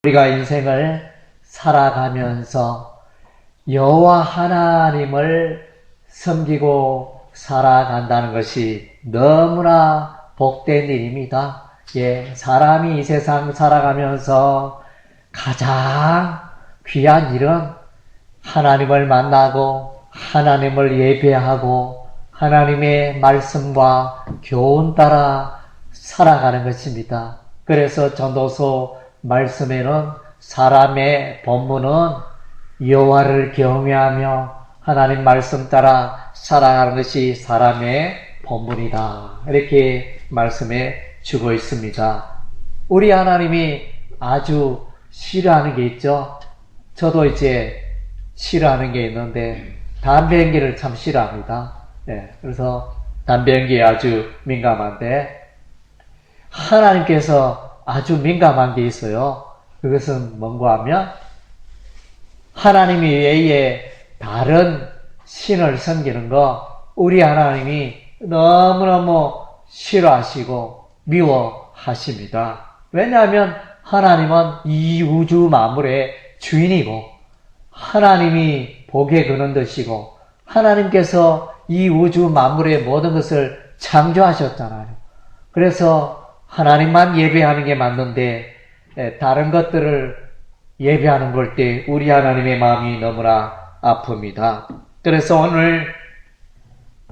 우리가 인생을 살아가면서 여호와 하나님을 섬기고 살아간다는 것이 너무나 복된 일입니다. 사람이 이 세상 살아가면서 가장 귀한 일은 하나님을 만나고 하나님을 예배하고 하나님의 말씀과 교훈 따라 살아가는 것입니다. 그래서 전도서 말씀에는 사람의 본분은 여호와를 경외하며 하나님 말씀 따라 살아가는 것이 사람의 본분이다, 이렇게 말씀해 주고 있습니다. 우리 하나님이 아주 싫어하는 게 있죠. 저도 이제 싫어하는 게 있는데 담배 연기를 참 싫어합니다. 그래서 담배 연기에 아주 민감한데 하나님께서 아주 민감한 게 있어요. 그것은 뭔가 하면 하나님 외에 다른 신을 섬기는 거 우리 하나님이 너무너무 싫어하시고 미워하십니다. 왜냐하면 하나님은 이 우주 만물의 주인이고 하나님이 복에 거는 것이고 하나님께서 이 우주 만물의 모든 것을 창조하셨잖아요. 그래서 하나님만 예배하는 게 맞는데 다른 것들을 예배하는 걸 때 우리 하나님의 마음이 너무나 아픕니다. 그래서 오늘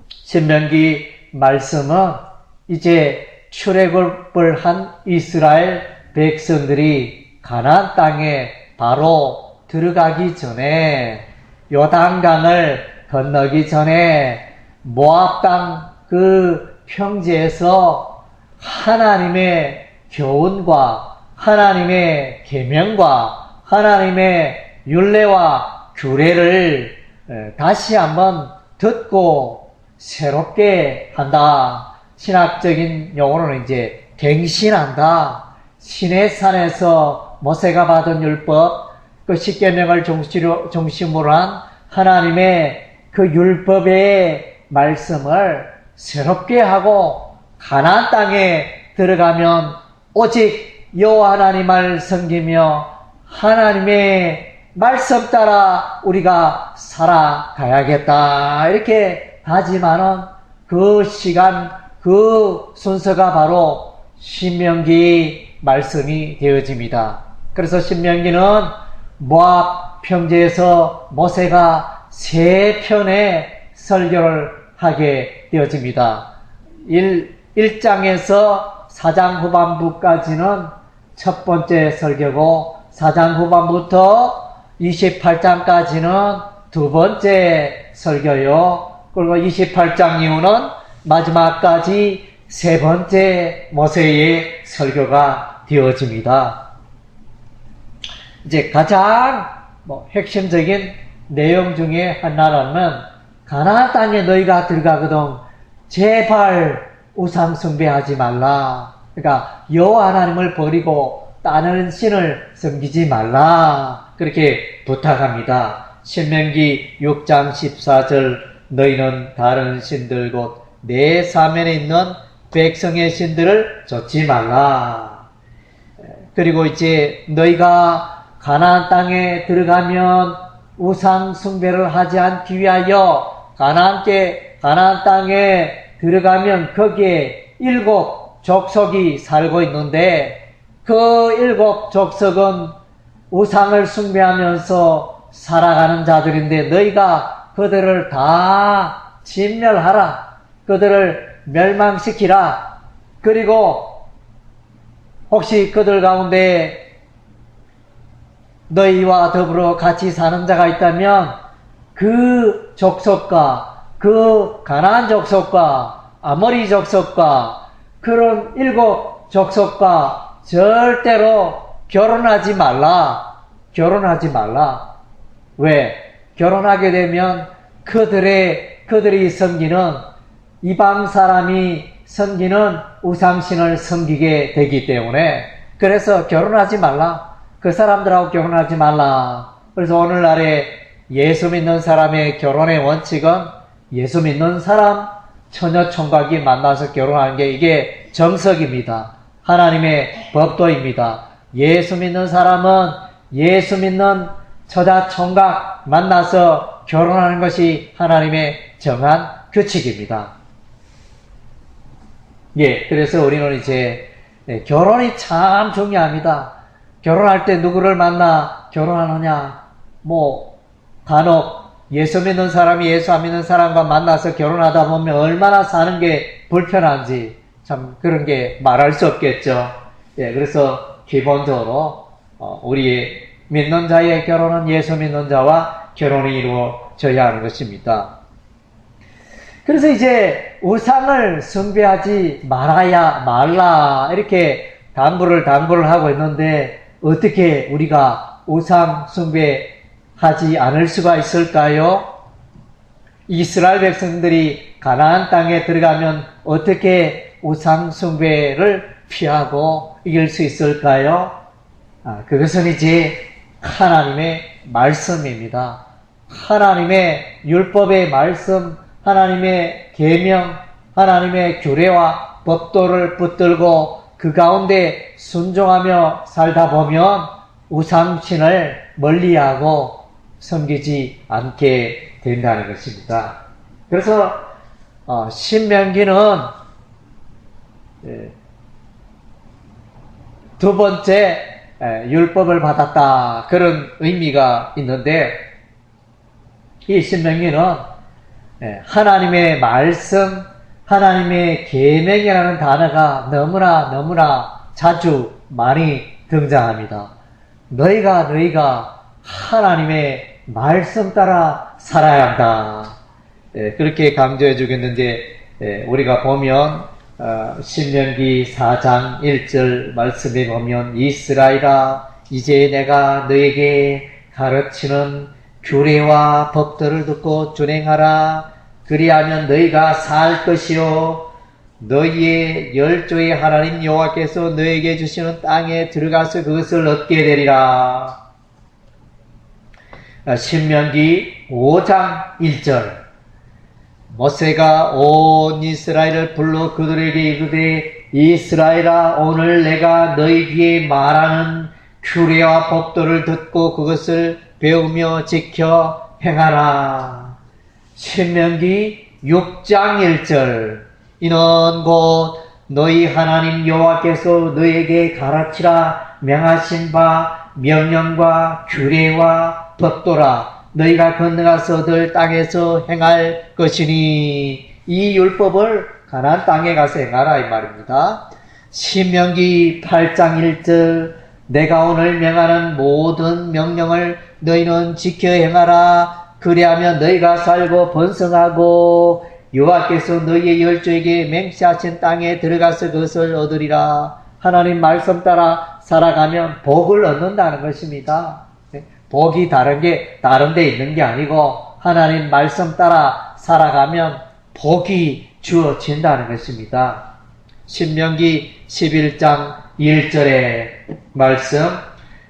신명기 말씀은 이제 출애굽을 한 이스라엘 백성들이 가나안 땅에 바로 들어가기 전에 요단강을 건너기 전에 모압 땅 그 평지에서 하나님의 교훈과 하나님의 계명과 하나님의 율례와 규례를 다시 한번 듣고 새롭게 한다. 신학적인 용어로는 이제 갱신한다. 시내산에서 모세가 받은 율법, 그 십계명을 중심으로 한 하나님의 그 율법의 말씀을 새롭게 하고 가나안 땅에 들어가면 오직 여호와 하나님을 섬기며 하나님의 말씀 따라 우리가 살아가야겠다, 이렇게 하지만은 그 시간, 그 순서가 바로 신명기 말씀이 되어집니다. 그래서 신명기는 모압 평지에서 모세가 3편의 설교를 하게 되어집니다. 1장에서 4장 후반부까지는 첫 번째 설교고 4장 후반부터 28장까지는 두 번째 설교요. 그리고 28장 이후는 마지막까지 세 번째 모세의 설교가 되어집니다. 이제 가장 핵심적인 내용 중에 하나는 가나안 땅에 너희가 들어가거든 제발 우상 숭배하지 말라. 그러니까 여호와 하나님을 버리고 다른 신을 섬기지 말라, 그렇게 부탁합니다. 신명기 6장 14절 너희는 다른 신들 곧 내 사면에 있는 백성의 신들을 좇지 말라. 그리고 이제 너희가 가나안 땅에 들어가면 우상 숭배를 하지 않기 위하여 가나안 땅에 들어가면 거기에 7 족속이 살고 있는데 그 7 족속은 우상을 숭배하면서 살아가는 자들인데 너희가 그들을 다 진멸하라. 그들을 멸망시키라. 그리고 혹시 그들 가운데 너희와 더불어 같이 사는 자가 있다면 그 족속과 그 가나안 족속과 아모리 족속과 그런 7 족속과 절대로 결혼하지 말라. 결혼하지 말라. 왜? 결혼하게 되면 그들이 섬기는 이방 사람이 섬기는 우상신을 섬기게 되기 때문에 그래서 결혼하지 말라. 그 사람들하고 결혼하지 말라. 그래서 오늘날에 예수 믿는 사람의 결혼의 원칙은 예수 믿는 사람, 처녀 총각이 만나서 결혼하는 게 이게 정석입니다. 하나님의 법도입니다. 예수 믿는 사람은 예수 믿는 처자 총각 만나서 결혼하는 것이 하나님의 정한 규칙입니다. 예, 그래서 우리는 이제 결혼이 참 중요합니다. 결혼할 때 누구를 만나 결혼하느냐? 간혹 예수 믿는 사람이 예수 안 믿는 사람과 만나서 결혼하다 보면 얼마나 사는 게 불편한지 참 그런 게 말할 수 없겠죠. 예, 그래서 기본적으로 우리 믿는 자의 결혼은 예수 믿는 자와 결혼이 이루어져야 하는 것입니다. 그래서 이제 우상을 숭배하지 말라 이렇게 당부를 하고 있는데 어떻게 우리가 우상 숭배하지 않을 수가 있을까요? 이스라엘 백성들이 가나안 땅에 들어가면 어떻게 우상 숭배를 피하고 이길 수 있을까요? 그것은 이제 하나님의 말씀입니다. 하나님의 율법의 말씀, 하나님의 계명, 하나님의 규례와 법도를 붙들고 그 가운데 순종하며 살다 보면 우상신을 멀리하고 섬기지 않게 된다는 것입니다. 그래서 신명기는 두 번째 율법을 받았다 그런 의미가 있는데 이 신명기는 하나님의 말씀, 하나님의 계명이라는 단어가 너무나 자주 많이 등장합니다. 너희가 하나님의 말씀 따라 살아야 한다. 그렇게 강조해 주겠는데 우리가 보면 신명기 4장 1절 말씀에 보면 이스라엘아 이제 내가 너에게 가르치는 규례와 법도를 듣고 준행하라. 그리하면 너희가 살 것이요 너희의 열조의 하나님 여호와께서 너에게 주시는 땅에 들어가서 그것을 얻게 되리라. 신명기 5장 1절 모세가 온 이스라엘을 불러 그들에게 이르되 이스라엘아 오늘 내가 너희 귀에 말하는 규례와 법도를 듣고 그것을 배우며 지켜 행하라. 신명기 6장 1절 이는 곧 너희 하나님 여호와께서 너희에게 가르치라 명하신 바 명령과 규례와 법도라 너희가 건너가서 얻을 땅에서 행할 것이니 이 율법을 가나안 땅에 가서 행하라 이 말입니다. 신명기 8장 1절 내가 오늘 명하는 모든 명령을 너희는 지켜 행하라. 그리하면 너희가 살고 번성하고 여호와께서 너희의 열조에게 맹세하신 땅에 들어가서 그것을 얻으리라. 하나님 말씀 따라 살아가면 복을 얻는다는 것입니다. 복이 다른 데 있는 게 아니고 하나님 말씀 따라 살아가면 복이 주어진다는 것입니다. 신명기 11장 1절의 말씀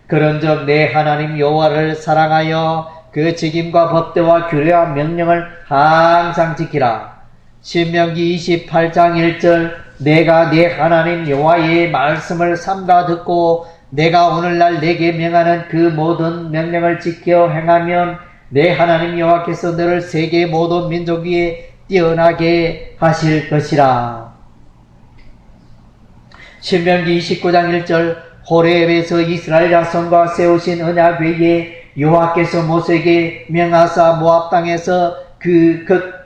그런즉 내 하나님 여호와를 사랑하여 그 직임과 법도와 규례와 명령을 항상 지키라. 신명기 28장 1절 내가 내 하나님 여호와의 말씀을 삼가 듣고 내가 오늘날 내게 명하는 그 모든 명령을 지켜 행하면 내 하나님 여호와께서 너를 세계 모든 민족 위에 뛰어나게 하실 것이라. 신명기 29장 1절 호렙에서 이스라엘 자손과 세우신 언약 외에 여호와께서 모세에게 명하사 모압 땅에서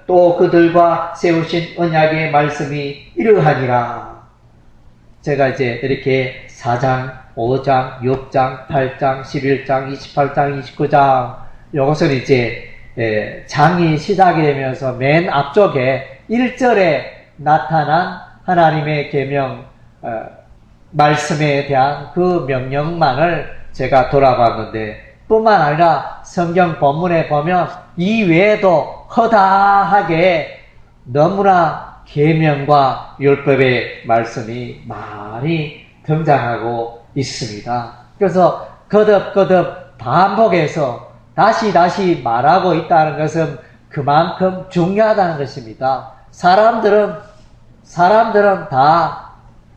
또 그들과 세우신 언약의 말씀이 이러하니라. 제가 이제 이렇게 4장, 5장, 6장, 8장, 11장, 28장, 29장 이것은 이제 장이 시작이 되면서 맨 앞쪽에 1절에 나타난 하나님의 계명 말씀에 대한 그 명령만을 제가 돌아봤는데 뿐만 아니라 성경 본문에 보면 이 외에도 허다하게 너무나 계명과 율법의 말씀이 많이 등장하고 있습니다. 그래서 거듭 반복해서 다시 말하고 있다는 것은 그만큼 중요하다는 것입니다. 사람들은 다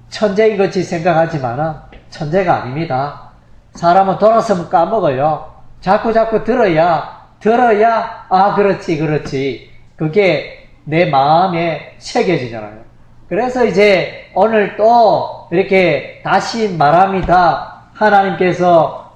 천재인 것이 생각하지만 천재가 아닙니다. 사람은 돌아서면 까먹어요. 자꾸 들어야, 그렇지. 그게 내 마음에 새겨지잖아요. 그래서 이제 오늘 또 이렇게 다시 말합니다. 하나님께서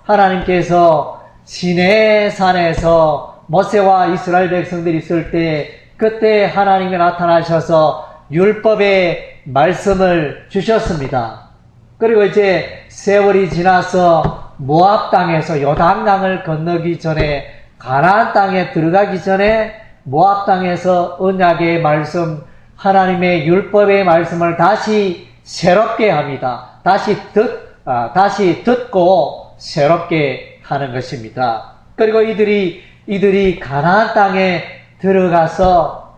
시내산에서 모세와 이스라엘 백성들이 있을 때 그때 하나님이 나타나셔서 율법의 말씀을 주셨습니다. 그리고 이제 세월이 지나서 모압 땅에서 요단강을 건너기 전에 가나안 땅에 들어가기 전에 모압 땅에서 언약의 말씀, 하나님의 율법의 말씀을 다시 새롭게 합니다. 다시 듣고 새롭게 하는 것입니다. 그리고 이들이 가나안 땅에 들어가서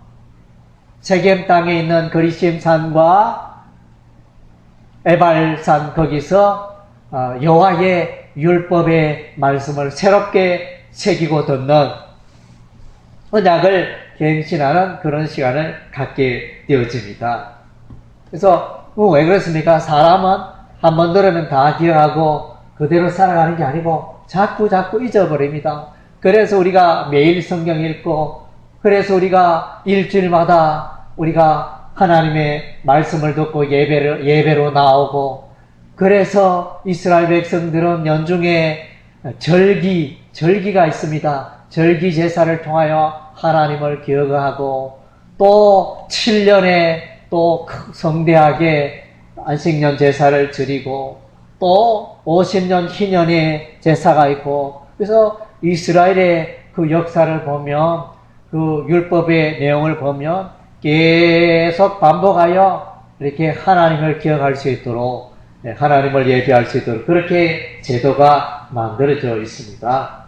세겜 땅에 있는 그리심산과 에발산 거기서 여호와의 율법의 말씀을 새롭게 새기고 듣는 언약을 갱신하는 그런 시간을 갖게 되어집니다. 그래서 왜 그렇습니까? 사람은 한번 들으면 다 기억하고 그대로 살아가는 게 아니고 자꾸 잊어버립니다. 그래서 우리가 매일 성경 읽고, 그래서 우리가 일주일마다 우리가 하나님의 말씀을 듣고 예배로 나오고, 그래서 이스라엘 백성들은 연중에 절기가 있습니다. 절기 제사를 통하여 하나님을 기억하고, 또 7년에 또 성대하게 안식년 제사를 드리고, 또 50년 희년의 제사가 있고, 그래서 이스라엘의 그 역사를 보면, 그 율법의 내용을 보면 계속 반복하여 이렇게 하나님을 기억할 수 있도록, 하나님을 예배할 수 있도록 그렇게 제도가 만들어져 있습니다.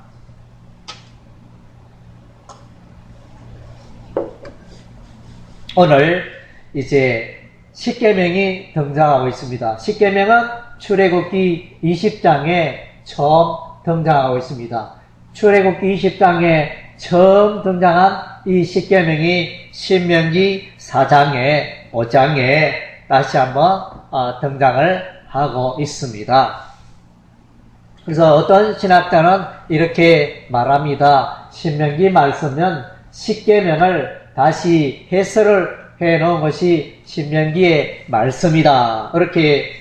오늘 이제 십계명이 등장하고 있습니다. 십계명은 출애굽기 20장에 처음 등장하고 있습니다. 출애굽기 20장에 처음 등장한 이 십계명이 신명기 4장에 5장에 다시 한번 등장을 하고 있습니다. 그래서 어떤 신학자는 이렇게 말합니다. 신명기 말씀은 십계명을 다시 해설을 해놓은 것이 신명기의 말씀이다. 이렇게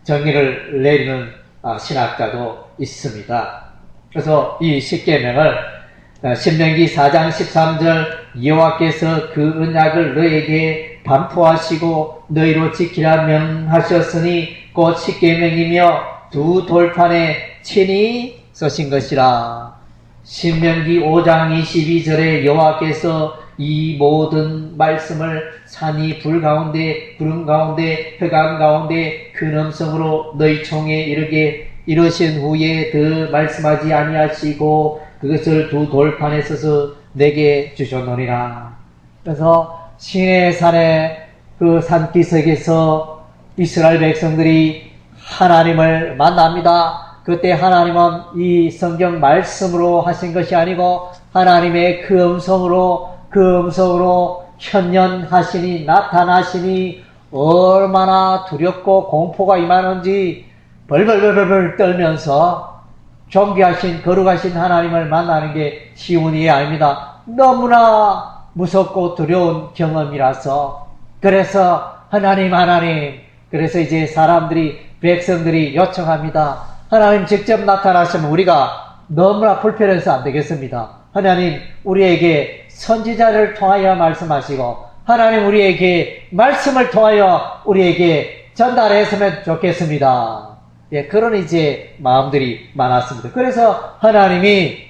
정의를 내리는 신학자도 있습니다. 그래서 이 십계명을 신명기 4장 13절 여호와께서 그 언약을 너에게 반포하시고 너희로 지키라 명하셨으니 곧 십계명이며 두 돌판에 친히 쓰신 것이라. 신명기 5장 22절에 여호와께서 이 모든 말씀을 산이 불 가운데 구름 가운데 흑암 가운데 큰 음성으로 너희 총에 이르게 이르신 후에 더 말씀하지 아니하시고 그것을 두 돌판에 써서 내게 주셨노니라. 그래서 시내산의 그 산기슭에서 이스라엘 백성들이 하나님을 만납니다. 그때 하나님은 이 성경 말씀으로 하신 것이 아니고 하나님의 그 음성으로 현현하시니 나타나시니 얼마나 두렵고 공포가 임하는지 벌벌 떨면서 존귀하신 거룩하신 하나님을 만나는 게 쉬운 일이 아닙니다. 너무나 무섭고 두려운 경험이라서. 그래서 하나님 그래서 이제 백성들이 요청합니다. 하나님 직접 나타나시면 우리가 너무나 불편해서 안 되겠습니다. 하나님 우리에게 선지자를 통하여 말씀하시고 하나님 우리에게 말씀을 통하여 우리에게 전달했으면 좋겠습니다. 그런 이제 마음들이 많았습니다. 그래서 하나님이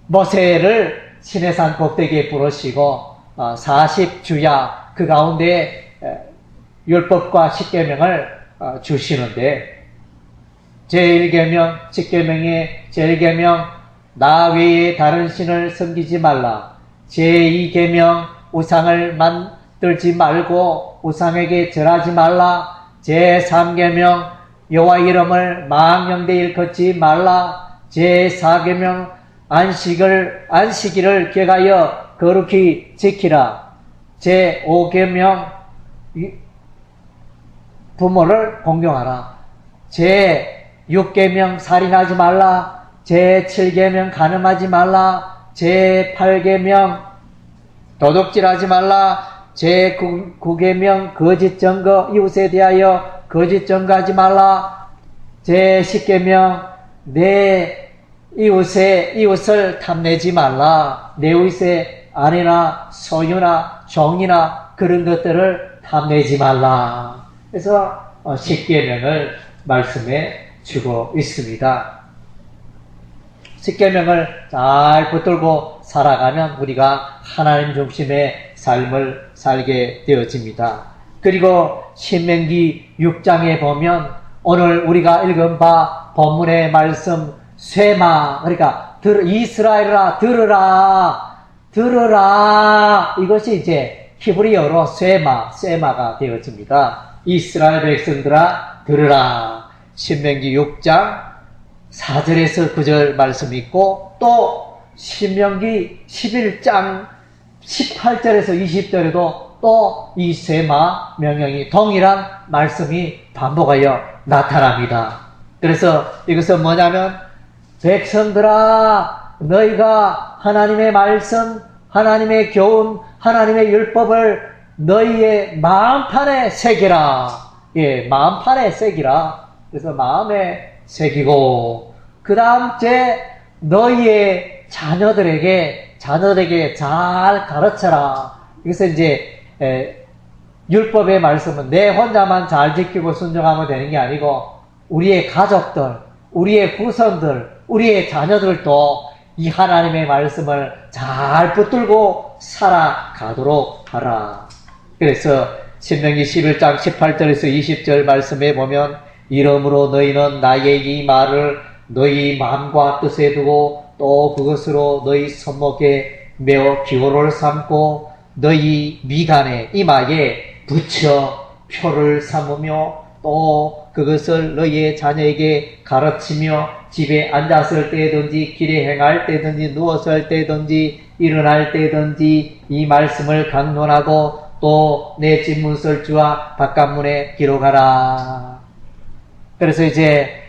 모세를 시내산 꼭대기에 부르시고 40주야 그 가운데 율법과 십계명을 주시는데 제1계명, 십계명의 제1계명 나 외에 다른 신을 섬기지 말라. 제2계명 우상을 만들지 말고 우상에게 절하지 말라. 제3계명 여호와 이름을 망령되이 일컫지 말라. 제4계명 안식일을 기억하여 거룩히 지키라. 제5계명 부모를 공경하라. 제 6계명 살인하지 말라. 제 7계명 간음하지 말라. 제 8계명 도둑질하지 말라. 제 9계명 거짓 증거, 이웃에 대하여 거짓 증거하지 말라. 제 10계명 내 이웃을 탐내지 말라. 내 이웃의 아내나 소유나 종이나 그런 것들을 탐내지 말라. 그래서 10계명을 말씀해 주고 있습니다. 10계명을 잘 붙들고 살아가면 우리가 하나님 중심의 삶을 살게 되어집니다. 그리고 신명기 6장에 보면 오늘 우리가 읽은 바 본문의 말씀 쇠마, 그러니까 이스라엘아 들으라, 이것이 이제 히브리어로 쇠마가 되어집니다. 이스라엘 백성들아 들으라. 신명기 6장 4절에서 9절 말씀이 있고, 또 신명기 11장 18절에서 20절에도 또 이 쇠마 명령이 동일한 말씀이 반복하여 나타납니다. 그래서 이것은 뭐냐면, 백성들아 너희가 하나님의 말씀, 하나님의 교훈, 하나님의 율법을 너희의 마음판에 새기라. 예, 마음판에 새기라. 그래서 마음에 새기고, 그 다음째 너희의 자녀들에게 잘 가르쳐라. 이것은 이제 율법의 말씀은 내 혼자만 잘 지키고 순종하면 되는 게 아니고, 우리의 가족들, 우리의 후손들, 우리의 자녀들도 이 하나님의 말씀을 잘 붙들고 살아가도록 하라. 그래서 신명기 11장 18절에서 20절 말씀에 보면, 이러므로 너희는 나의 이 말을 너희 마음과 뜻에 두고 또 그것으로 너희 손목에 매어 기호를 삼고 너희 미간에 이마에 붙여 표를 삼으며 또 그것을 너희의 자녀에게 가르치며 집에 앉았을 때든지 길에 행할 때든지 누웠을 때든지 일어날 때든지 이 말씀을 강론하고 또 내 집 문설주와 바깥문에 기록하라. 그래서 이제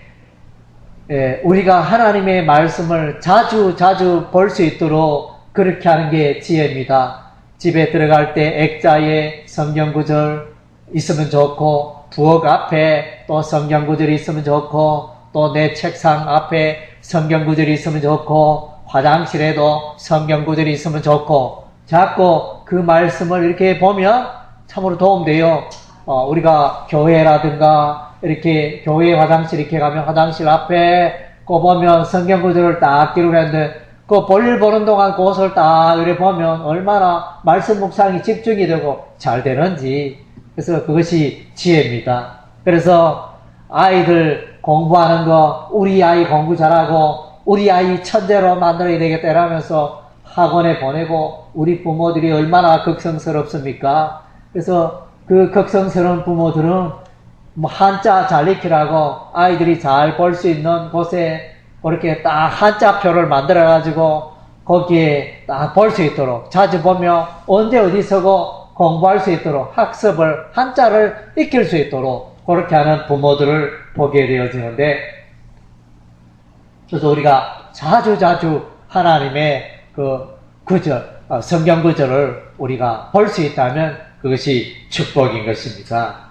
우리가 하나님의 말씀을 자주 볼 수 있도록 그렇게 하는 게 지혜입니다. 집에 들어갈 때 액자에 성경구절 있으면 좋고, 부엌 앞에 또 성경구절이 있으면 좋고, 또 내 책상 앞에 성경구절이 있으면 좋고, 화장실에도 성경구절이 있으면 좋고, 자꾸 그 말씀을 이렇게 보면 참으로 도움돼요. 우리가 교회라든가 이렇게 교회 화장실 이렇게 가면 화장실 앞에 그 보면 성경구절을 딱 기록했는데, 그 볼일 보는 동안 그것을 딱 이렇게 보면 얼마나 말씀 묵상이 집중이 되고 잘 되는지. 그래서 그것이 지혜입니다. 그래서 아이들 공부하는 거, 우리 아이 공부 잘하고 우리 아이 천재로 만들어야 되겠다 이러면서 학원에 보내고, 우리 부모들이 얼마나 걱정스럽습니까? 그래서 그 걱정스러운 부모들은 뭐 한자 잘 익히라고 아이들이 잘 볼 수 있는 곳에 그렇게 딱 한자표를 만들어가지고 거기에 딱 볼 수 있도록, 자주 보며 언제 어디서고 공부할 수 있도록 학습을, 한자를 익힐 수 있도록 그렇게 하는 부모들을 보게 되어지는데, 그래서 우리가 자주 하나님의 그 구절, 성경 구절을 우리가 볼 수 있다면 그것이 축복인 것입니다.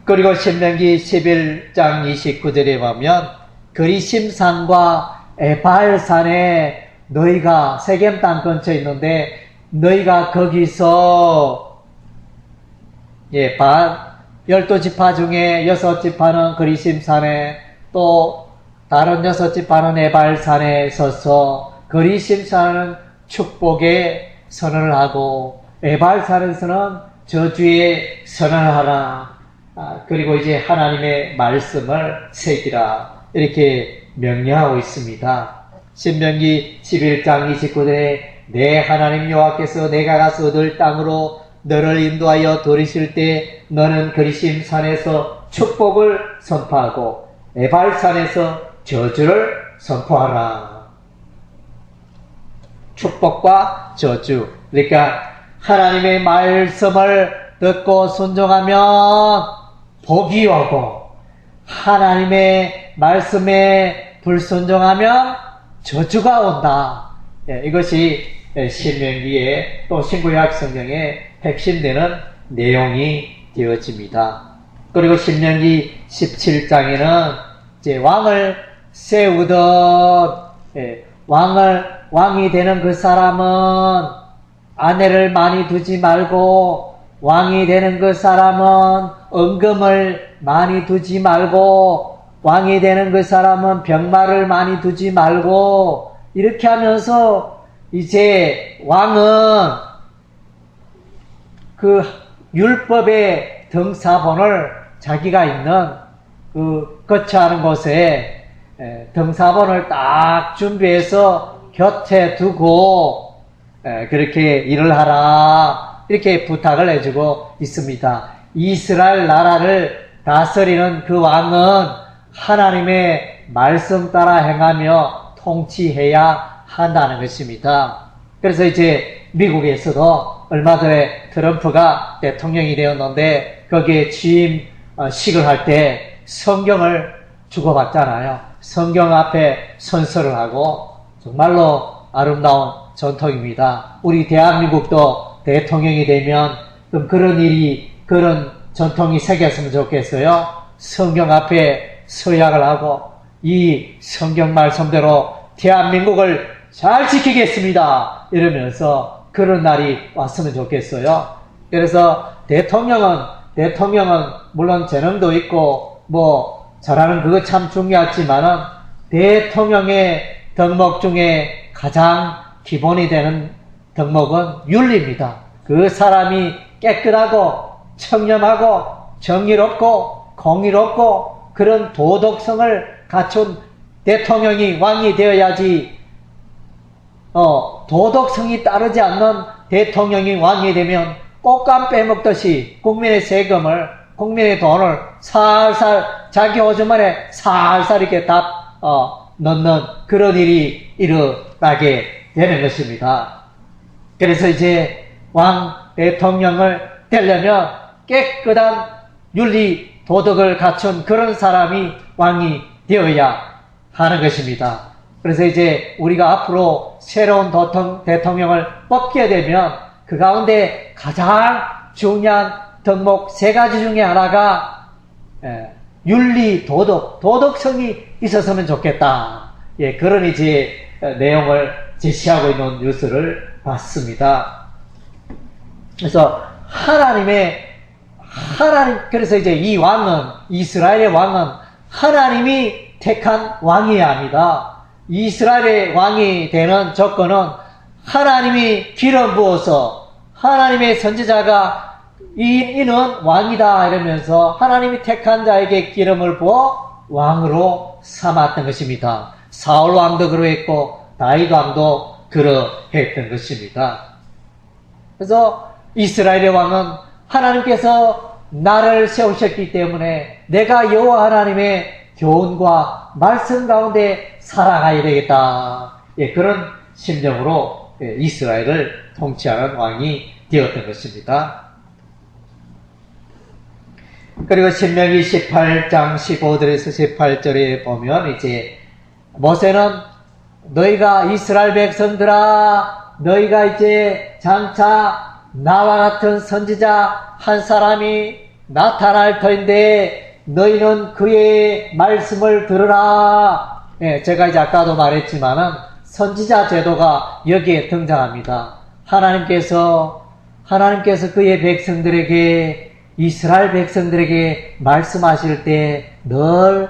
그리고 신명기 11장 29절에 보면, 그리심산과 에발산에 너희가 세겜 땅 근처에 있는데 너희가 거기서 12지파 중에 6지파는 그리심산에, 또 다른 6지파는 에발산에 서서 그리심산은 축복의 선언을 하고 에발산에서는 저주의 선언을 하라. 그리고 이제 하나님의 말씀을 새기라. 이렇게 명령하고 있습니다. 신명기 11장 29절에 내 하나님 여호와께서 내가 가서 얻을 땅으로 너를 인도하여 들이실 때 너는 그리심 산에서 축복을 선포하고 에발산에서 저주를 선포하라. 축복과 저주. 그러니까 하나님의 말씀을 듣고 순종하면 복이 오고 하나님의 말씀에 불순종하면 저주가 온다. 이것이 신명기의 또 신구약 성경의 핵심되는 내용이 되어집니다. 그리고 신명기 17장에는 이제 왕을 세우던 왕이 되는 그 사람은 아내를 많이 두지 말고, 왕이 되는 그 사람은 은금을 많이 두지 말고, 왕이 되는 그 사람은 병마를 많이 두지 말고, 이렇게 하면서 이제 왕은 그 율법의 등사본을 자기가 있는 그 거처하는 곳에 등사본을 딱 준비해서 곁에 두고 그렇게 일을 하라, 이렇게 부탁을 해주고 있습니다. 이스라엘 나라를 다스리는 그 왕은 하나님의 말씀 따라 행하며 통치해야 한다는 것입니다. 그래서 이제 미국에서도 얼마 전에 트럼프가 대통령이 되었는데 거기에 취임식을 할 때 성경을 주고받잖아요. 성경 앞에 선서를 하고 정말로 아름다운 전통입니다. 우리 대한민국도 대통령이 되면 좀 그런 전통이 새겼으면 좋겠어요. 성경 앞에 서약을 하고 이 성경 말씀대로 대한민국을 잘 지키겠습니다, 이러면서 그런 날이 왔으면 좋겠어요. 그래서 대통령은 물론 재능도 있고 뭐 잘하는 그거 참 중요하지만은 대통령의 덕목 중에 가장 기본이 되는 덕목은 윤리입니다. 그 사람이 깨끗하고 청렴하고 정의롭고 공의롭고 그런 도덕성을 갖춘 대통령이 왕이 되어야지, 도덕성이 따르지 않는 대통령이 왕이 되면 꽃감 빼먹듯이 국민의 세금을, 국민의 돈을 살살 자기 호주머니에 살살 이렇게 넣는 그런 일이 일어나게 되는 것입니다. 그래서 이제 왕 대통령을 되려면 깨끗한 윤리 도덕을 갖춘 그런 사람이 왕이 되어야 하는 것입니다. 그래서 이제 우리가 앞으로 새로운 대통령을 뽑게 되면 그 가운데 가장 중요한 덕목 3가지 중에 하나가 윤리 도덕성이 있었으면 좋겠다. 그런 이제 내용을 제시하고 있는 뉴스를 봤습니다. 그래서 그래서 이제 이 왕은, 이스라엘의 왕은 하나님이 택한 왕이 아니다. 이스라엘의 왕이 되는 조건은 하나님이 기름 부어서 하나님의 선지자가 이는 왕이다 이러면서 하나님이 택한 자에게 기름을 부어 왕으로 삼았던 것입니다. 사울 왕도 그러했고 다윗 왕도 그러했던 것입니다. 그래서 이스라엘의 왕은 하나님께서 나를 세우셨기 때문에 내가 여호와 하나님의 교훈과 말씀 가운데 살아가야 되겠다. 그런 심정으로 이스라엘을 통치하는 왕이 되었던 것입니다. 그리고 신명기 18장 15절에서 18절에 보면 이제 모세는 너희가 이스라엘 백성들아, 너희가 이제 장차 나와 같은 선지자 한 사람이 나타날 터인데 너희는 그의 말씀을 들으라. 제가 이제 아까도 말했지만은 선지자 제도가 여기에 등장합니다. 하나님께서 그의 백성들에게, 이스라엘 백성들에게 말씀하실 때 늘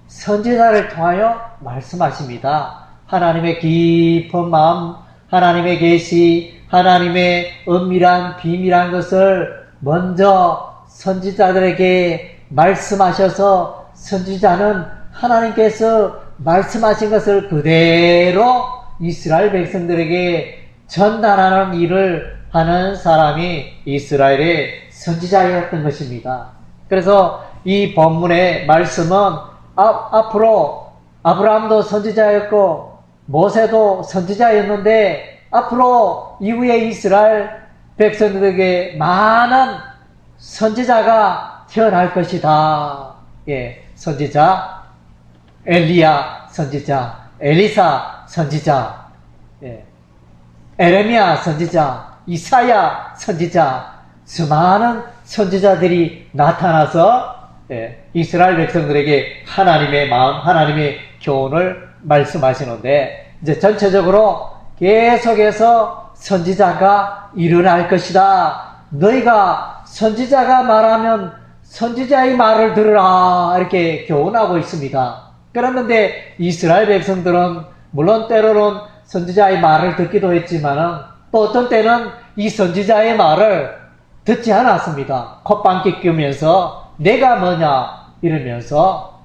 선지자를 통하여 말씀하십니다. 하나님의 깊은 마음, 하나님의 계시, 하나님의 은밀한 비밀한 것을 먼저 선지자들에게 말씀하셔서 선지자는 하나님께서 말씀하신 것을 그대로 이스라엘 백성들에게 전달하는 일을 하는 사람이 이스라엘의 선지자였던 것입니다. 그래서 이 본문의 말씀은 앞으로 아브라함도 선지자였고 모세도 선지자였는데 앞으로 이후에 이스라엘 백성들에게 많은 선지자가 태어날 것이다. 예, 선지자, 엘리야 선지자, 엘리사 선지자, 예, 에레미야 선지자, 이사야 선지자, 수많은 선지자들이 나타나서 이스라엘 백성들에게 하나님의 마음, 하나님의 교훈을 말씀하시는데, 이제 전체적으로 계속해서 선지자가 일어날 것이다. 너희가 선지자가 말하면 선지자의 말을 들으라. 이렇게 교훈하고 있습니다. 그랬는데 이스라엘 백성들은 물론 때로는 선지자의 말을 듣기도 했지만 또 어떤 때는 이 선지자의 말을 듣지 않았습니다. 콧방귀 뀌면서 내가 뭐냐 이러면서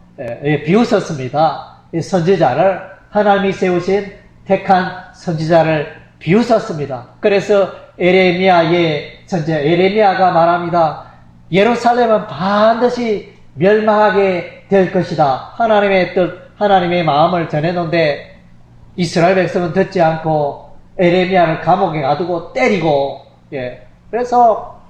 비웃었습니다. 선지자를, 하나님이 세우신 택한 선지자를 비웃었습니다. 그래서 에레미야의 선지자 에레미야가 말합니다. 예루살렘은 반드시 멸망하게 될 것이다. 하나님의 뜻, 하나님의 마음을 전했는데 이스라엘 백성은 듣지 않고 에레미야를 감옥에 가두고 때리고, 그래서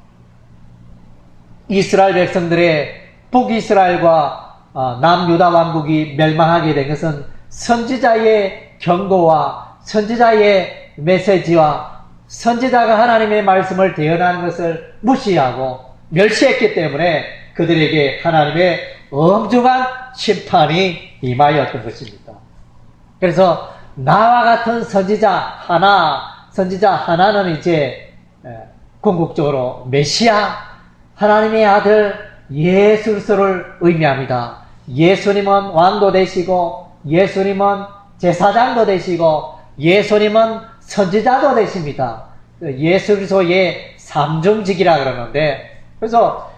이스라엘 백성들의 북이스라엘과 남유다 왕국이 멸망하게 된 것은 선지자의 경고와 선지자의 메시지와 선지자가 하나님의 말씀을 대언하는 것을 무시하고 멸시했기 때문에 그들에게 하나님의 엄중한 심판이 임하였던 것입니다. 그래서 나와 같은 선지자 하나는 이제 궁극적으로 메시아, 하나님의 아들 예수 그리스도를 의미합니다. 예수님은 왕도 되시고, 예수님은 제사장도 되시고, 예수님은 선지자도 되십니다. 예수 그리스도의 삼중직이라 그러는데, 그래서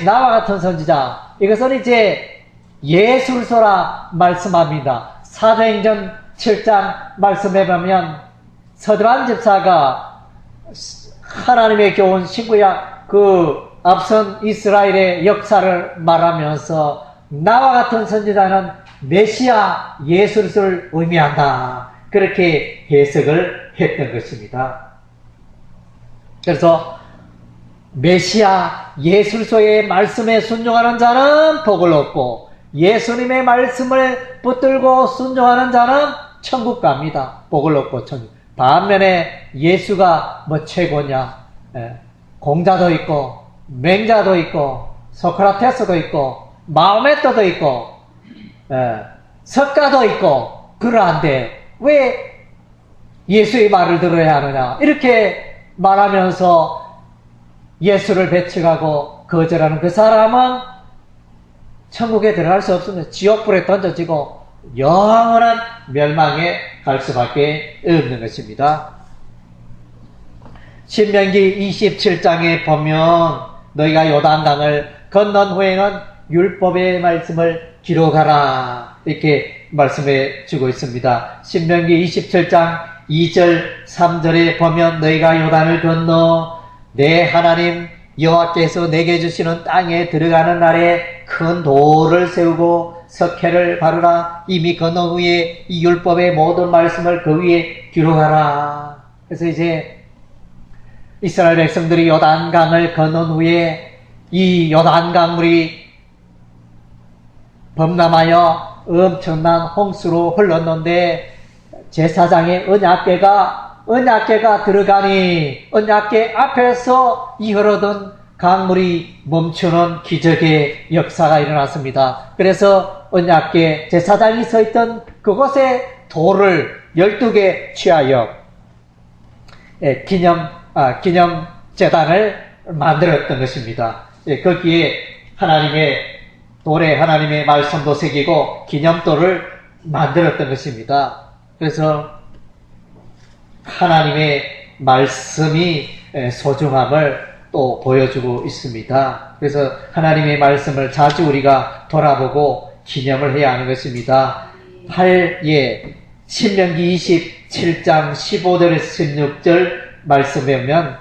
나와 같은 선지자, 이것은 이제 예수 그리스도라 말씀합니다. 사도행전 7장 말씀해 보면 서두환 집사가 하나님의 교훈 신구약 그 앞선 이스라엘의 역사를 말하면서 나와 같은 선지자는 메시아 예수 그리스도를 의미한다. 그렇게 해석을 했던 것입니다. 그래서 메시아 예수 그리스도의 말씀에 순종하는 자는 복을 얻고 예수님의 말씀을 붙들고 순종하는 자는 천국 갑니다. 복을 얻고 천국. 반면에 예수가 뭐 최고냐? 공자도 있고 맹자도 있고 소크라테스도 있고 마호메트도 있고 석가도 있고 그러한데 왜 예수의 말을 들어야 하느냐? 이렇게 말하면서 예수를 배척하고 거절하는 그 사람은 천국에 들어갈 수 없습니다. 지옥불에 던져지고 영원한 멸망에 갈 수밖에 없는 것입니다. 신명기 27장에 보면 너희가 요단강을 건넌 후에는 율법의 말씀을 기록하라 이렇게 말씀해 주고 있습니다. 신명기 27장 2절 3절에 보면 너희가 요단을 건너 내 하나님 여호와께서 내게 주시는 땅에 들어가는 날에 큰 돌을 세우고 석회를 바르라. 이미 건넌 후에 이 율법의 모든 말씀을 그 위에 기록하라. 그래서 이제 이스라엘 백성들이 요단강을 건넌 후에 이 요단강물이 범람하여 엄청난 홍수로 흘렀는데 제사장의 언약궤가 들어가니 언약궤 앞에서 이 흐르던 강물이 멈추는 기적의 역사가 일어났습니다. 그래서 언약궤 제사장이 서 있던 그곳에 돌을 12개 취하여 기념 제단을 만들었던 것입니다. 거기에 하나님의 말씀도 새기고 기념돌을 만들었던 것입니다. 그래서 하나님의 말씀이 소중함을 또 보여주고 있습니다. 그래서 하나님의 말씀을 자주 우리가 돌아보고 기념을 해야 하는 것입니다. 신명기 27장 15절에서 16절 말씀에 보면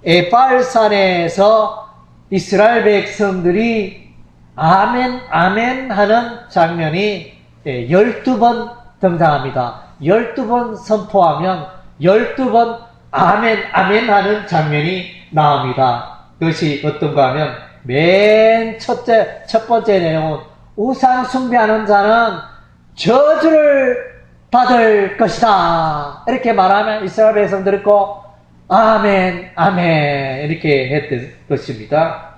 에발산에서 이스라엘 백성들이 아멘 아멘 하는 장면이 12번 등장합니다. 12번 선포하면 12번 아멘 아멘 하는 장면이 나옵니다. 그것이 어떤가 하면 맨 첫 번째 내용은 우상 숭배하는 자는 저주를 받을 것이다. 이렇게 말하면 이스라엘 백성들이 듣고 아멘, 아멘 이렇게 했던 것입니다.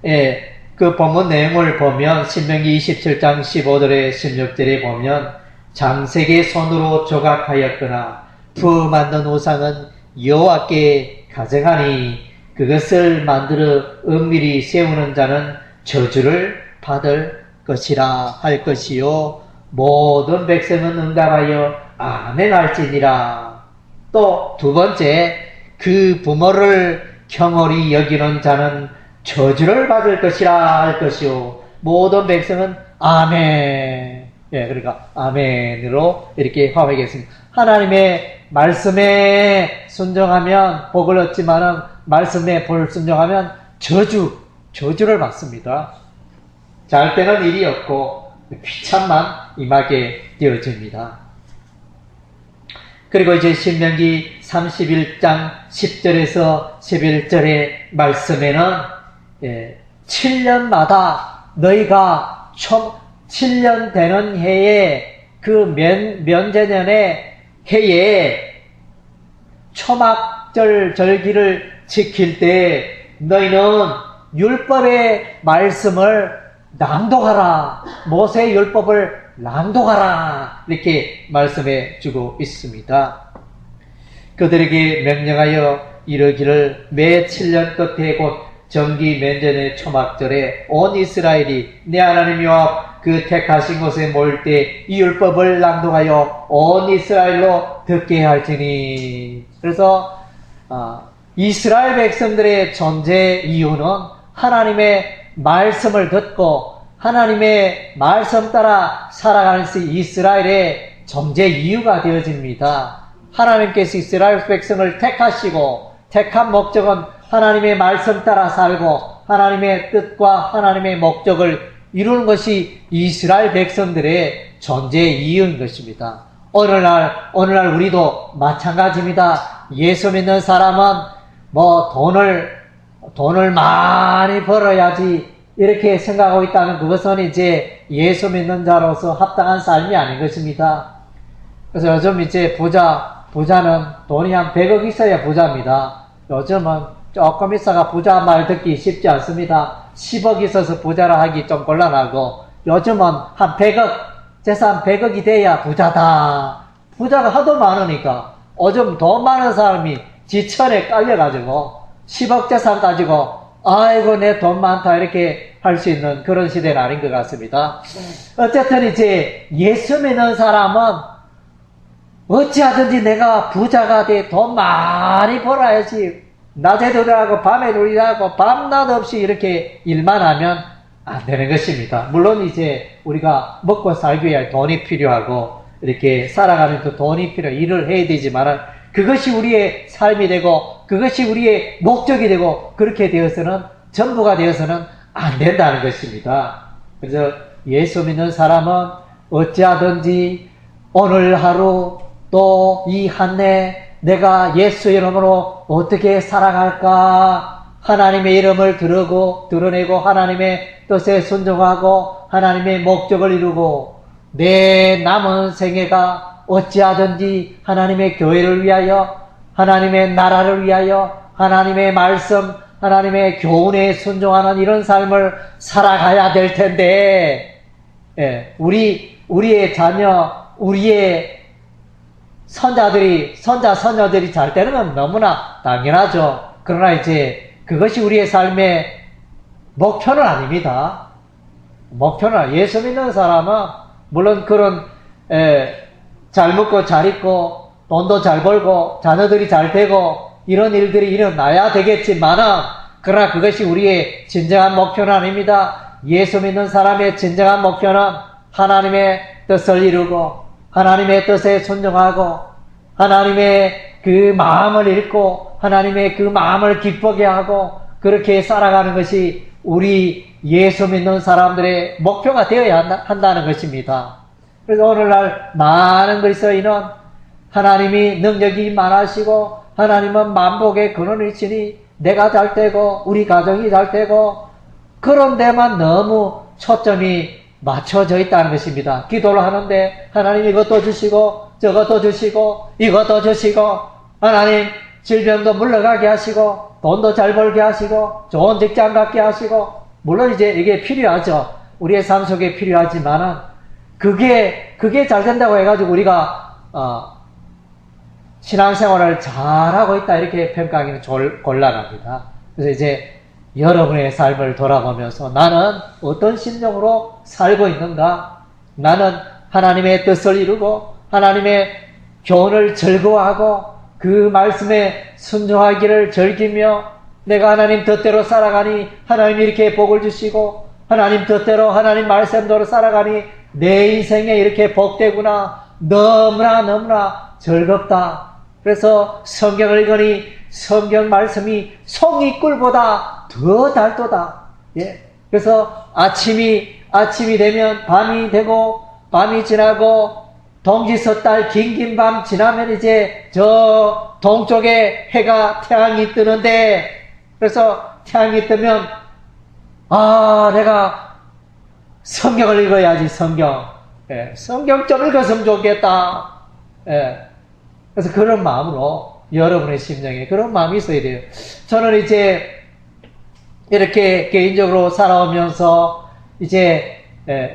예, 그 본문 내용을 보면 신명기 27장 15절에 16절에 보면 장색의 손으로 조각하였거나 부어 만든 우상은 여호와께 가증하니 그것을 만들어 은밀히 세우는 자는 저주를 받을 것이라 할 것이요 모든 백성은 응답하여 아멘 할지니라. 또 두 번째, 그 부모를 경홀히 여기는 자는 저주를 받을 것이라 할 것이요 모든 백성은 아멘. 예, 그러니까 아멘으로 이렇게 화하겠습니다. 하나님의 말씀에 순종하면 복을 얻지만은 말씀에 불순종하면 저주를 받습니다. 잘 때는 일이 없고 귀참만 임하게 되어집니다. 그리고 이제 신명기 31장 10절에서 11절의 말씀에는 7년마다 너희가 7년 되는 해에 그 면제년의 해에 초막절 절기를 지킬 때 너희는 율법의 말씀을 낭독하라. 모세의 율법을 낭독하라. 이렇게 말씀해 주고 있습니다. 그들에게 명령하여 이르기를 매 7년 끝에 곧 정기 면전의 초막절에 온 이스라엘이 내 하나님 여호와 그 택하신 곳에 모일 때 이 율법을 낭독하여 온 이스라엘로 듣게 할지니. 그래서 이스라엘 백성들의 존재 이유는 하나님의 말씀을 듣고 하나님의 말씀 따라 살아가는 이스라엘의 존재 이유가 되어집니다. 하나님께서 이스라엘 백성을 택하시고 택한 목적은 하나님의 말씀 따라 살고 하나님의 뜻과 하나님의 목적을 이루는 것이 이스라엘 백성들의 존재 이유인 것입니다. 오늘날 우리도 마찬가지입니다. 예수 믿는 사람은 돈을 많이 벌어야지 이렇게 생각하고 있다면 그것은 이제 예수 믿는 자로서 합당한 삶이 아닌 것입니다. 그래서 요즘 이제 부자는 돈이 한 100억 있어야 부자입니다. 요즘은 조금 있어가 부자 말 듣기 쉽지 않습니다. 10억 있어서 부자라 하기 좀 곤란하고 요즘은 한 100억, 재산 100억이 돼야 부자다. 부자가 하도 많으니까 요즘 돈 많은 사람이 지천에 깔려가지고 10억 재산 가지고 아이고 내 돈 많다 이렇게 할 수 있는 그런 시대는 아닌 것 같습니다. 어쨌든 이제 예수 믿는 사람은 어찌하든지 내가 부자가 돼 돈 많이 벌어야지 낮에도 일하고 밤에도 일하고 밤낮 없이 이렇게 일만 하면 안 되는 것입니다. 물론 이제 우리가 먹고 살기 위해 돈이 필요하고 이렇게 살아가는 또 돈이 필요해 일을 해야 되지만 그것이 우리의 삶이 되고 그것이 우리의 목적이 되고 그렇게 되어서는 전부가 되어서는 안 된다는 것입니다. 그래서 예수 믿는 사람은 어찌하든지 오늘 하루 또 이 한 해 내가 예수 이름으로 어떻게 살아갈까 하나님의 이름을 드러내고 하나님의 뜻에 순종하고 하나님의 목적을 이루고 내 남은 생애가 어찌하든지 하나님의 교회를 위하여 하나님의 나라를 위하여 하나님의 말씀 하나님의 교훈에 순종하는 이런 삶을 살아가야 될 텐데 우리의 자녀 우리의 선자들이 잘 되는 건 너무나 당연하죠. 그러나 이제 그것이 우리의 삶의 목표는 아닙니다. 목표는 예수 믿는 사람은 물론 그런 잘 먹고 잘 입고 돈도 잘 벌고 자녀들이 잘 되고 이런 일들이 일어나야 되겠지만은 그러나 그것이 우리의 진정한 목표는 아닙니다. 예수 믿는 사람의 진정한 목표는 하나님의 뜻을 이루고 하나님의 뜻에 순종하고 하나님의 그 마음을 읽고 하나님의 그 마음을 기쁘게 하고 그렇게 살아가는 것이 우리 예수 믿는 사람들의 목표가 되어야 한다는 것입니다. 그래서 오늘날 많은 그리스도인은 하나님이 능력이 많으시고 하나님은 만복의 근원이시니 내가 잘 되고 우리 가정이 잘 되고 그런 데만 너무 초점이 맞춰져 있다는 것입니다. 기도를 하는데 하나님 이것도 주시고 저것도 주시고 이것도 주시고 하나님 질병도 물러가게 하시고 돈도 잘 벌게 하시고 좋은 직장 갖게 하시고 물론 이제 이게 필요하죠. 우리의 삶 속에 필요하지만은 그게 잘 된다고 해가지고 우리가 신앙생활을 잘하고 있다 이렇게 평가하기는 곤란합니다. 그래서 이제 여러분의 삶을 돌아보면서 나는 어떤 심정으로 살고 있는가? 나는 하나님의 뜻을 이루고 하나님의 교훈을 즐거워하고 그 말씀에 순종하기를 즐기며 내가 하나님 뜻대로 살아가니 하나님이 이렇게 복을 주시고 하나님 뜻대로 하나님 말씀대로 살아가니 내 인생에 이렇게 복되구나. 너무나 즐겁다. 그래서 성경을 읽으니 성경 말씀이 송이꿀보다 더 달도다. 예. 그래서 아침이 되면 밤이 되고 밤이 지나고 동지섣달 긴긴 밤 지나면 이제 저 동쪽에 태양이 뜨는데 그래서 태양이 뜨면 내가 성경을 읽어야지 성경. 예. 성경 좀 읽었으면 좋겠다. 예. 그래서 그런 마음으로 여러분의 심정에 그런 마음이 있어야 돼요. 저는 이제 이렇게 개인적으로 살아오면서 이제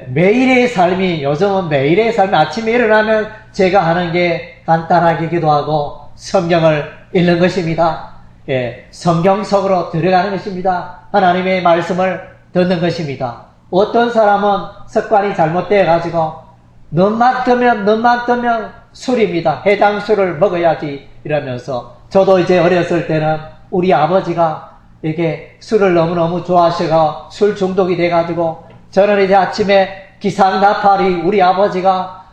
매일의 삶이 요즘은 매일의 삶이 아침에 일어나면 제가 하는 게 간단하게 기도하고 성경을 읽는 것입니다. 예, 성경 속으로 들어가는 것입니다. 하나님의 말씀을 듣는 것입니다. 어떤 사람은 습관이 잘못되어 가지고 눈만 뜨면 술입니다. 해장술을 먹어야지 이러면서 저도 이제 어렸을 때는 우리 아버지가 이렇게 술을 너무너무 좋아하셔서 술 중독이 돼가지고 저는 이제 아침에 기상나팔이 우리 아버지가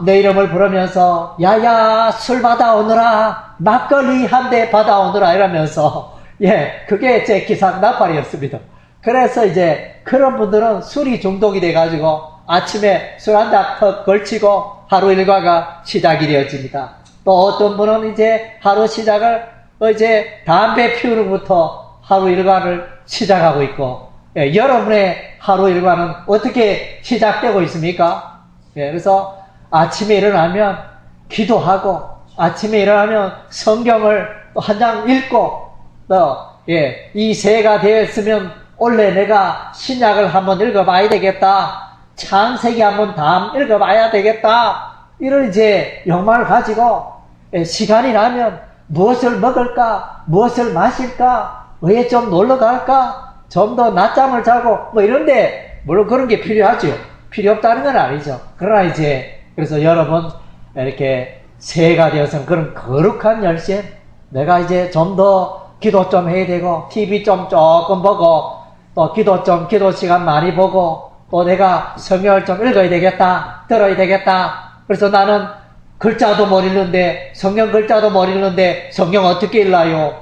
내 이름을 부르면서 야야 술 받아오느라 막걸리 한 대 받아오느라 이러면서 예 그게 제 기상나팔이었습니다. 그래서 이제 그런 분들은 술이 중독이 돼가지고 아침에 술 한 잔 턱 걸치고 하루 일과가 시작이 되어집니다. 또 어떤 분은 이제 하루 시작을 이제 담배 피우는 것부터 하루 일과를 시작하고 있고 예, 여러분의 하루 일과는 어떻게 시작되고 있습니까? 예, 그래서 아침에 일어나면 기도하고 아침에 일어나면 성경을 또 한 장 읽고 또 이 새해가 되었으면 원래 내가 신약을 한번 읽어봐야 되겠다. 창세기 한번 다 읽어봐야 되겠다. 이런 이제 욕망을 가지고 시간이 나면 무엇을 먹을까? 무엇을 마실까? 왜 좀 놀러 갈까? 좀 더 낮잠을 자고 뭐 이런데 물론 그런 게 필요하죠. 필요 없다는 건 아니죠. 그러나 이제 그래서 여러분 이렇게 새해가 되어서는 그런 거룩한 열심 내가 이제 좀 더 기도 좀 해야 되고 TV 좀 조금 보고 또 기도 시간 많이 보고 또 내가 성경을 좀 읽어야 되겠다. 들어야 되겠다. 그래서 나는 글자도 못 읽는데 성경 글자도 못 읽는데 성경 어떻게 읽나요?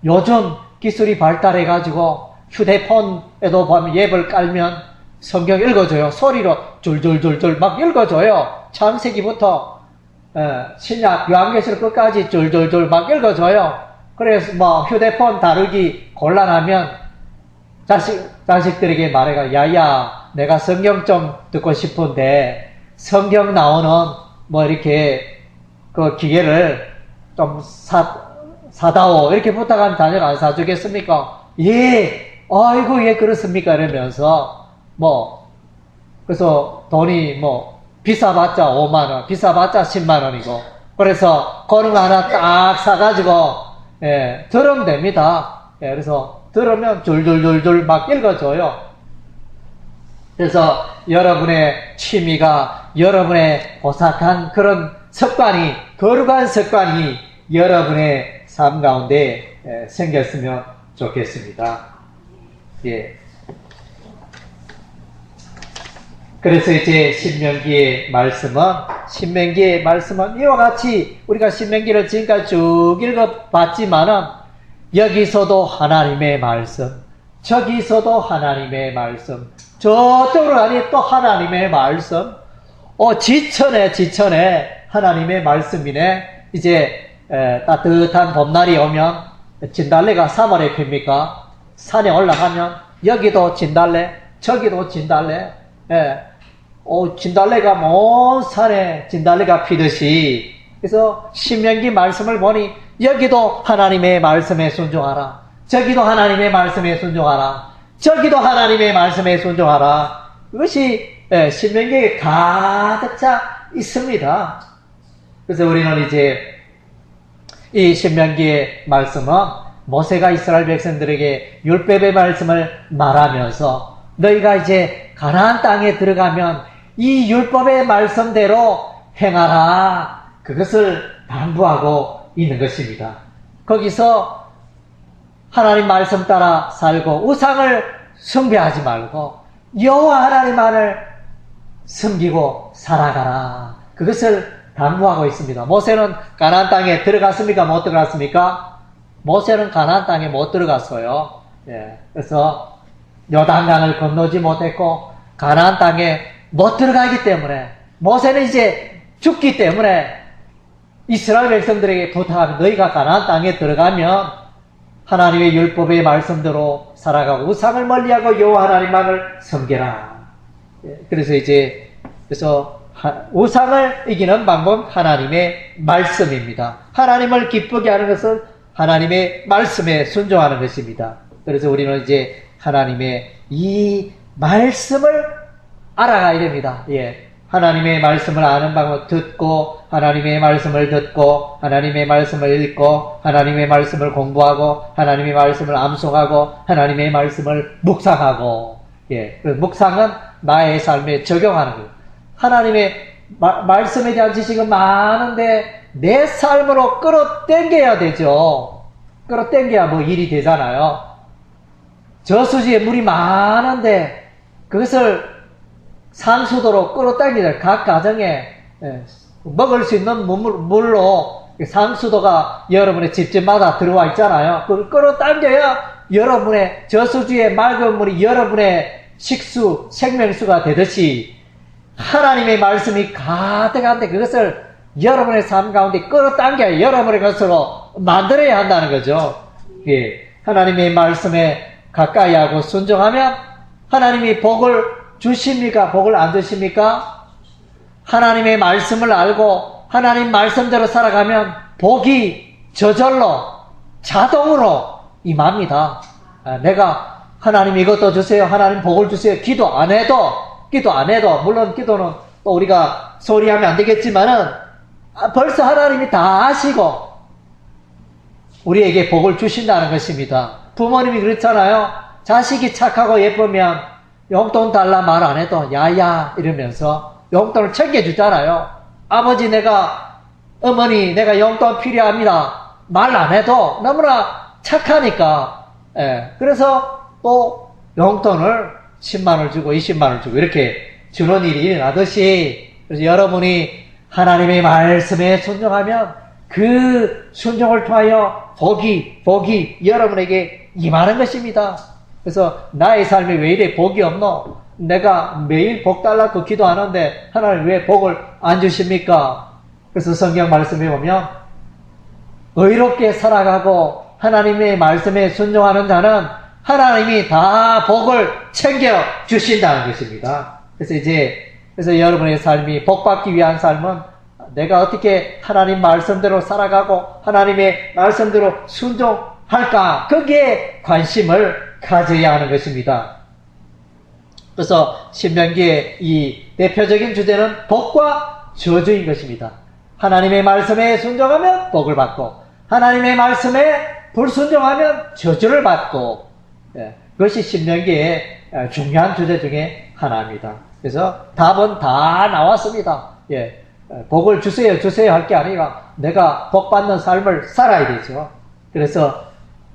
요즘 기술이 발달해가지고 휴대폰에도 보면 앱을 깔면 성경 읽어줘요. 소리로 줄줄줄줄 막 읽어줘요. 창세기부터 신약 요한계시록 끝까지 줄줄줄 막 읽어줘요. 그래서 뭐 휴대폰 다루기 곤란하면 자식들에게 말해가 야야 내가 성경 좀 듣고 싶은데 성경 나오는 뭐 이렇게 그 기계를 좀 사다오 이렇게 부탁하면 자녀가 안 사주겠습니까? 예, 아이고 예 그렇습니까? 이러면서 뭐 그래서 돈이 뭐 비싸봤자 5만원 비싸봤자 10만원이고 그래서 그런 거 하나 딱 사가지고 예, 들으면 됩니다. 예, 그래서 들으면 줄줄줄줄 막 읽어줘요. 그래서 여러분의 취미가 여러분의 고삭한 그런 습관이 거룩한 습관이 여러분의 삶 가운데 생겼으면 좋겠습니다. 예. 그래서 이제 신명기의 말씀은 이와 같이 우리가 신명기를 지금까지 쭉 읽어봤지만은 여기서도 하나님의 말씀, 저기서도 하나님의 말씀, 저쪽으로 가니 또 하나님의 말씀, 지천에 하나님의 말씀이네. 이제 따뜻한 봄날이 오면 진달래가 3월에 핍니까? 산에 올라가면 여기도 진달래, 저기도 진달래. 예. 진달래가 먼 산에 진달래가 피듯이. 그래서 신명기 말씀을 보니 여기도 하나님의 말씀에 순종하라. 저기도 하나님의 말씀에 순종하라. 저기도 하나님의 말씀에 순종하라. 이것이 신명기에 가득 차 있습니다. 그래서 우리는 이제 이 신명기의 말씀은 모세가 이스라엘 백성들에게 율법의 말씀을 말하면서 너희가 이제 가나안 땅에 들어가면 이 율법의 말씀대로 행하라. 그것을 당부하고 있는 것입니다. 거기서 하나님 말씀 따라 살고 우상을 숭배하지 말고 여호와 하나님만을 섬기고 살아가라. 그것을 당부하고 있습니다. 모세는 가나안 땅에 들어갔습니까? 못 들어갔습니까? 모세는 가나안 땅에 못 들어갔어요. 예, 그래서 요단강을 건너지 못했고 가나안 땅에 못 들어가기 때문에 모세는 이제 죽기 때문에 이스라엘 백성들에게 부탁하면 너희가 가나안 땅에 들어가면 하나님의 율법의 말씀대로 살아가고 우상을 멀리하고 여호와 하나님만을 섬겨라. 예, 그래서 우상을 이기는 방법 하나님의 말씀입니다. 하나님을 기쁘게 하는 것은 하나님의 말씀에 순종하는 것입니다. 그래서 우리는 이제 하나님의 이 말씀을 알아가야 됩니다. 예. 하나님의 말씀을 아는 방법 듣고 하나님의 말씀을 듣고 하나님의 말씀을 읽고 하나님의 말씀을 공부하고 하나님의 말씀을 암송하고 하나님의 말씀을 묵상하고 예. 그 묵상은 나의 삶에 적용하는 거예요. 하나님의 말씀에 대한 지식은 많은데 내 삶으로 끌어당겨야 되죠. 끌어당겨야 뭐 일이 되잖아요. 저수지에 물이 많은데 그것을 상수도로 끌어당기자. 각 가정에 먹을 수 있는 물로 상수도가 여러분의 집집마다 들어와 있잖아요. 그걸 끌어당겨야 여러분의 저수지에 맑은 물이 여러분의 식수, 생명수가 되듯이 하나님의 말씀이 가득한데 그것을 여러분의 삶 가운데 끌어당겨야 여러분의 것으로 만들어야 한다는 거죠. 예. 하나님의 말씀에 가까이 하고 순종하면 하나님이 복을 주십니까? 복을 안 주십니까? 하나님의 말씀을 알고 하나님 말씀대로 살아가면 복이 저절로 자동으로 임합니다. 내가 하나님 이것도 주세요. 하나님 복을 주세요. 기도 안 해도 물론 기도는 또 우리가 소리하면 안 되겠지만은 벌써 하나님이 다 아시고 우리에게 복을 주신다는 것입니다. 부모님이 그렇잖아요. 자식이 착하고 예쁘면 용돈 달라 말 안 해도 야야 이러면서 용돈을 챙겨주잖아요. 아버지 어머니 내가 용돈 필요합니다. 말 안 해도 너무나 착하니까. 예. 그래서 또 용돈을 10만원을 주고 20만원을 주고 이렇게 주는 일이 일어나듯이 그래서 여러분이 하나님의 말씀에 순종하면 그 순종을 통하여 복이 여러분에게 임하는 것입니다. 그래서 나의 삶에 왜 이래 복이 없노? 내가 매일 복 달라고 기도하는데 하나님 왜 복을 안 주십니까? 그래서 성경 말씀에 보면 의롭게 살아가고 하나님의 말씀에 순종하는 자는 하나님이 다 복을 챙겨 주신다는 것입니다. 그래서 여러분의 삶이 복받기 위한 삶은 내가 어떻게 하나님 말씀대로 살아가고 하나님의 말씀대로 순종할까? 거기에 관심을 가져야 하는 것입니다. 그래서 신명기의 이 대표적인 주제는 복과 저주인 것입니다. 하나님의 말씀에 순종하면 복을 받고 하나님의 말씀에 불순종하면 저주를 받고 그것이 신명기의 중요한 주제 중에 하나입니다. 그래서 답은 다 나왔습니다. 예, 복을 주세요 할 게 아니라 내가 복받는 삶을 살아야 되죠. 그래서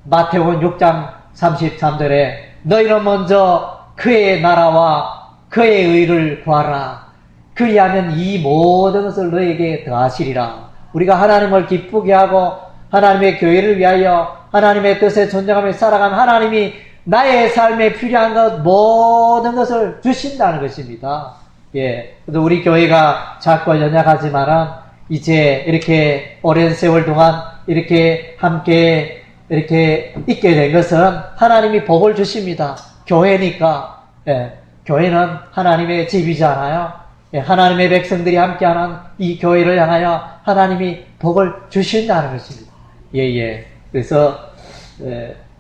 마태복음 6장 33절에 너희는 먼저 그의 나라와 그의 의를 구하라. 그리하면 이 모든 것을 너희에게 더하시리라. 우리가 하나님을 기쁘게 하고 하나님의 교회를 위하여 하나님의 뜻에 순종하며 살아가면 하나님이 나의 삶에 필요한 것 모든 것을 주신다는 것입니다. 예, 그래도 우리 교회가 작고 연약하지만은 이제 이렇게 오랜 세월 동안 이렇게 함께 이렇게 있게 된 것은 하나님이 복을 주십니다. 교회니까. 예, 교회는 하나님의 집이잖아요. 예, 하나님의 백성들이 함께하는 이 교회를 향하여 하나님이 복을 주신다는 것입니다. 예. 그래서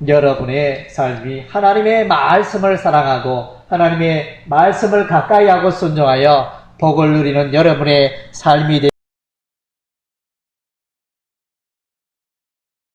여러분의 삶이 하나님의 말씀을 사랑하고 하나님의 말씀을 가까이 하고 순종하여 복을 누리는 여러분의 삶이